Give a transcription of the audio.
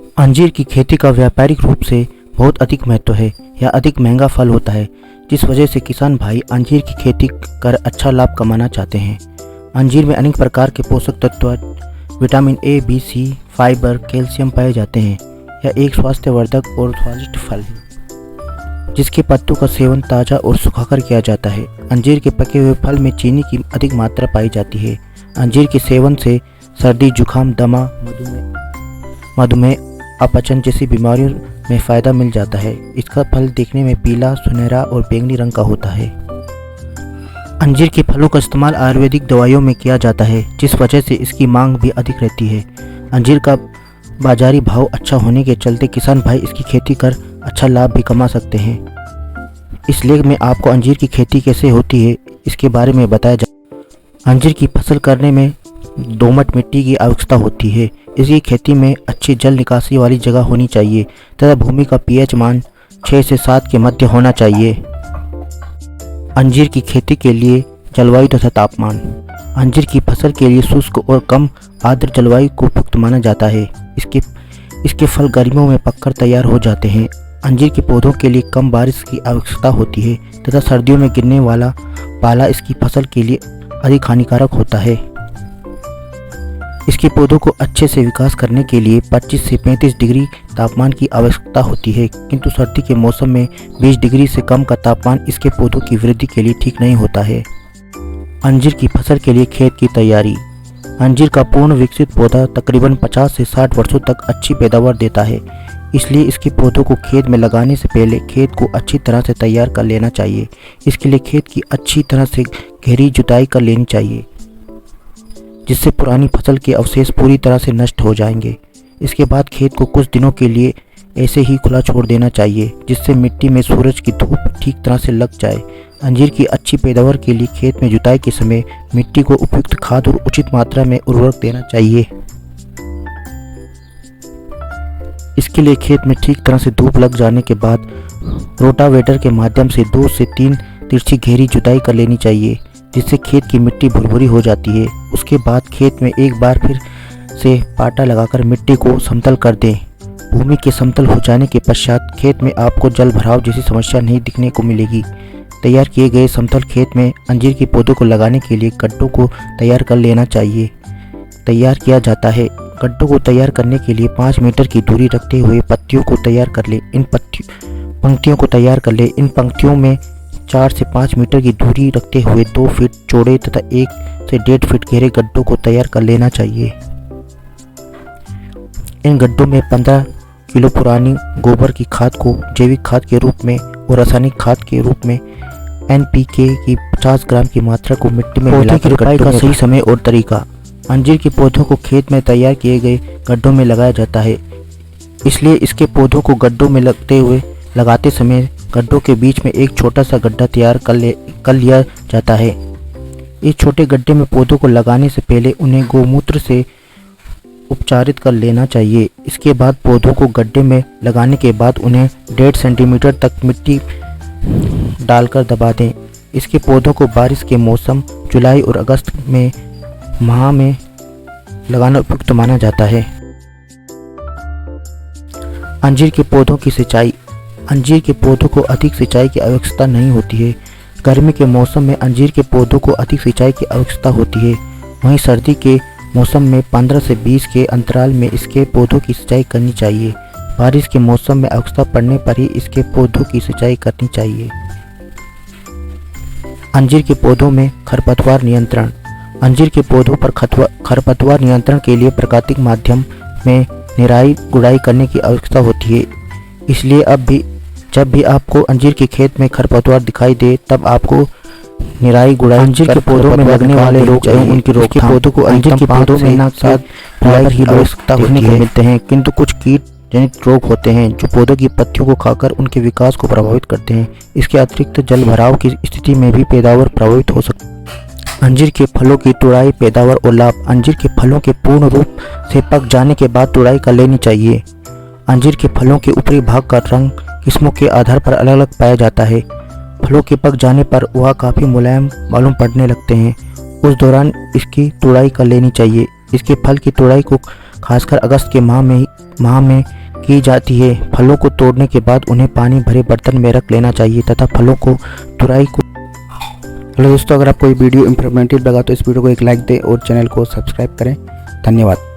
अंजीर की खेती का व्यापारिक रूप से बहुत अधिक महत्व है। यह अधिक महंगा फल होता है, जिस वजह से किसान भाई अंजीर की खेती कर अच्छा लाभ कमाना चाहते हैं। अंजीर में अनेक प्रकार के पोषक तत्व, vitamin A, B, C, fibre, calcium पाए जाते हैं। यह एक स्वास्थ्यवर्धक और स्वादिष्ट फल है, जिसके पत्तों का सेवन ताज़ा और सुखाकर किया जाता है। अंजीर के पके हुए फल में चीनी की अधिक मात्रा पाई जाती है। अंजीर के सेवन से सर्दी, जुखाम, दमा, मधुमेह, अपचन जैसी बीमारियों में फ़ायदा मिल जाता है। इसका फल देखने में पीला, सुनहरा और बैंगनी रंग का होता है। अंजीर के फलों का इस्तेमाल आयुर्वेदिक दवाइयों में किया जाता है, जिस वजह से इसकी मांग भी अधिक रहती है। अंजीर का बाजारी भाव अच्छा होने के चलते किसान भाई इसकी खेती कर अच्छा लाभ भी कमा सकते हैं। इस लेख में आपको अंजीर की खेती कैसे होती है इसके बारे में बताया जाए। अंजीर की फसल करने में दोमट मिट्टी की आवश्यकता होती है। इसकी खेती में अच्छी जल निकासी वाली जगह होनी चाहिए तथा भूमि का पीएच मान 6 से 7 के मध्य होना चाहिए। अंजीर की खेती के लिए जलवायु तथा तापमान। अंजीर की फसल के लिए शुष्क और कम आर्द्र जलवायु को उपयुक्त माना जाता है। इसके फल गर्मियों में पककर तैयार हो जाते हैं। अंजीर के पौधों के लिए कम बारिश की आवश्यकता होती है तथा सर्दियों में गिरने वाला पाला इसकी फसल के लिए अधिक हानिकारक होता है। इसके पौधों को अच्छे से विकास करने के लिए 25 से 35 डिग्री तापमान की आवश्यकता होती है, किंतु सर्दी के मौसम में 20 डिग्री से कम का तापमान इसके पौधों की वृद्धि के लिए ठीक नहीं होता है। अंजीर की फसल के लिए खेत की तैयारी। अंजीर का पूर्ण विकसित पौधा तकरीबन 50 से 60 वर्षों तक अच्छी पैदावार देता है। इसलिए इसके पौधों को खेत में लगाने से पहले खेत को अच्छी तरह से तैयार कर लेना चाहिए। इसके लिए खेत की अच्छी तरह से गहरी जुताई कर लेनी चाहिए, जिससे पुरानी फसल के अवशेष पूरी तरह से नष्ट हो जाएंगे। इसके बाद खेत को कुछ दिनों के लिए ऐसे ही खुला छोड़ देना चाहिए, जिससे मिट्टी में सूरज की धूप ठीक तरह से लग जाए। अंजीर की अच्छी पैदावार के लिए खेत में जुताई के समय मिट्टी को उपयुक्त खाद और उचित मात्रा में उर्वरक देना चाहिए। इसके लिए खेत में ठीक तरह से धूप लग जाने के बाद रोटावेटर के माध्यम से 2 से 3 तिरछी गहरी जुताई कर लेनी चाहिए, जिससे खेत की मिट्टी भुरभुरी हो जाती है। उसके बाद खेत में एक बार फिर से पाटा लगाकर मिट्टी को समतल कर दें। भूमि के समतल हो जाने के पश्चात खेत में आपको जल भराव जैसी समस्या नहीं दिखने को मिलेगी। तैयार किए गए समतल खेत में अंजीर के पौधों को लगाने के लिए गड्ढों को तैयार कर लेना चाहिए। तैयार किया जाता है। गड्ढों को तैयार करने के लिए 5 मीटर की दूरी रखते हुए पत्तियों को तैयार कर ले। पंक्तियों को तैयार कर ले। इन पंक्तियों में 4 से 5 मीटर की दूरी रखते हुए 2 फीट चौड़े तथा 1 से 1.5 फीट गहरे गड्ढों को तैयार कर लेना चाहिए। इन गड्ढों में 15 किलो पुरानी गोबर की खाद को जैविक खाद के रूप में और रासायनिक खाद के रूप में NPK की 50 ग्राम की मात्रा को मिट्टी में मिलाकर रोपाई का सही समय और तरीका। अंजीर के पौधों को खेत में तैयार किए गए गड्ढों में लगाया जाता है। इसलिए इसके पौधों को गड्ढों में लगाते समय गड्ढों के बीच में एक छोटा सा गड्ढा तैयार कर लिया जाता है। इस छोटे गड्ढे में पौधों को लगाने से पहले उन्हें गौमूत्र से उपचारित कर लेना चाहिए। इसके बाद पौधों को गड्ढे में लगाने के बाद उन्हें 1.5 सेंटीमीटर तक मिट्टी डालकर दबा दें। इसके पौधों को बारिश के मौसम जुलाई और अगस्त में माह में लगाना उपयुक्त माना जाता है। अंजीर के पौधों की सिंचाई। अंजीर के पौधों को अधिक सिंचाई की आवश्यकता नहीं होती है। गर्मी के मौसम में अंजीर के पौधों को अधिक सिंचाई की आवश्यकता होती है। वहीं सर्दी के मौसम में 15 से 20 के अंतराल में इसके पौधों की सिंचाई करनी चाहिए। बारिश के मौसम में आवश्यकता पड़ने पर ही इसके पौधों की सिंचाई करनी चाहिए। अंजीर के पौधों में खरपतवार नियंत्रण। अंजीर के पौधों पर खरपतवार नियंत्रण के लिए प्राकृतिक माध्यम में निराई गुड़ाई करने की आवश्यकता होती है। इसलिए जब भी आपको अंजीर के खेत में खरपतवार दिखाई दे तब आपको निराई गुड़ाई अंजीर के पौधों में लगने वाले रोग एवं उनकी रोकथाम। पौधों को अंजीर के पौधों में ना साथ ही आवश्यकता होने को मिलते हैं, किंतु कुछ कीट जनित रोग होते हैं जो पौधों की पत्तियों को खाकर उनके विकास को प्रभावित करते हैं। इसके अतिरिक्त जल भराव की स्थिति में भी पैदावार प्रभावित हो सकती है। अंजीर के फलों की तुड़ाई, पैदावार और लाभ। अंजीर के फलों के पूर्ण रूप से पक जाने के बाद तुड़ाई कर लेनी चाहिए। अंजीर के फलों के ऊपरी भाग का रंग किस्मों के आधार पर अलग अलग पाया जाता है। फलों के पक जाने पर वह काफ़ी मुलायम मालूम पड़ने लगते हैं। उस दौरान इसकी तुड़ाई कर लेनी चाहिए। इसके फल की तुड़ाई को खासकर अगस्त के माह में माह में की जाती है। फलों को तोड़ने के बाद उन्हें पानी भरे बर्तन में रख लेना चाहिए तथा फलों को तुराई को। हेलो दोस्तों, अगर आपको ये वीडियो इंफॉर्मेटिव लगा तो इस वीडियो को एक लाइक दें और चैनल को सब्सक्राइब करें। धन्यवाद।